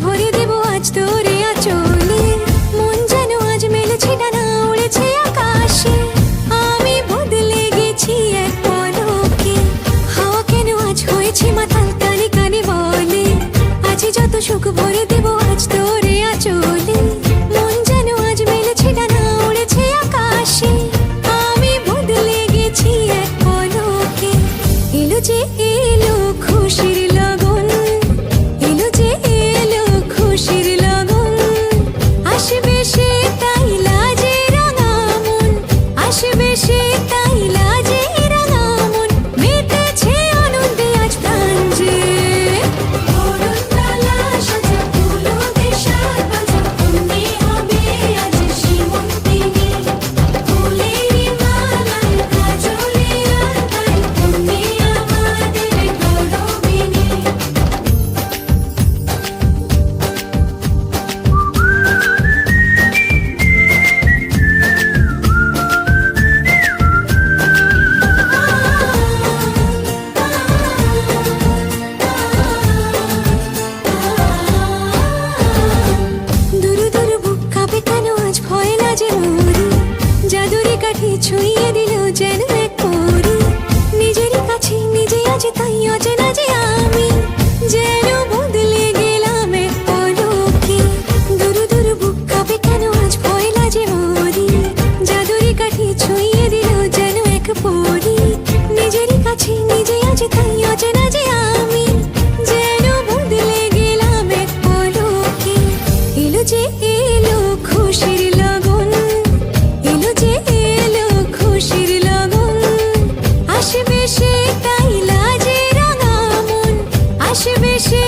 ভরে দেব আজ তোরে আঁচলে। মন যেন আজ মেলেছে ডানা, উড়েছে আকাশে। আমি বদলে গেছি এক পলকে, হাওয়া কেন আজ হয়েছে মাতাল, কানে কানে বলে আজ যত সুখ ভরে দেব আজ তোরে আঁচলে। মন যেন আজ মেলেছে ডানা, উড়েছে আকাশে। আমি বদলে গেছি এক পলকে। এলো যে এলো খুশির লগন, এলো যে এলো খুশির লগন। আসবে সে তাই লাজে রাঙা মন, আসবে সে তাই লাজে রাঙা মন। মেতেছে আনন্দে আজ প্রাণ যে। বরণডালা সাজা ফুলো দেশার বাজা, অন্যে হবে আজ সীমন্তিনী। ফুলের মালায় কাজলে আর গায়ে, অন্যে আমাদের গৌরবিনী। দুরু দুরু বুক কাঁপে কেন আজ ভয় লাজে মরি। জাদুরি কাঠি ছুঁয়ে দিল যেন এক পরি। নিজেরই কাছে নিজে আজ তাই অচেনা যে আমি, যেন বদলে গেলাম এক পলকে। দুরু দুরু বুক কাঁপে কেন আজ ভয় লাজে মরি। জাদুরি কাঠি ছুঁয়ে দিল যেন এক পরি। নিজেরই কাছে নিজে আজ তাই অচেনা যে আমি, যেন বদলে গেলাম এক পলকে। এলো যে এলো খুশির লগন, এলো যে এলো খুশির লগন। আসবে সে তাই লাজে রাঙা মন, আসবে সে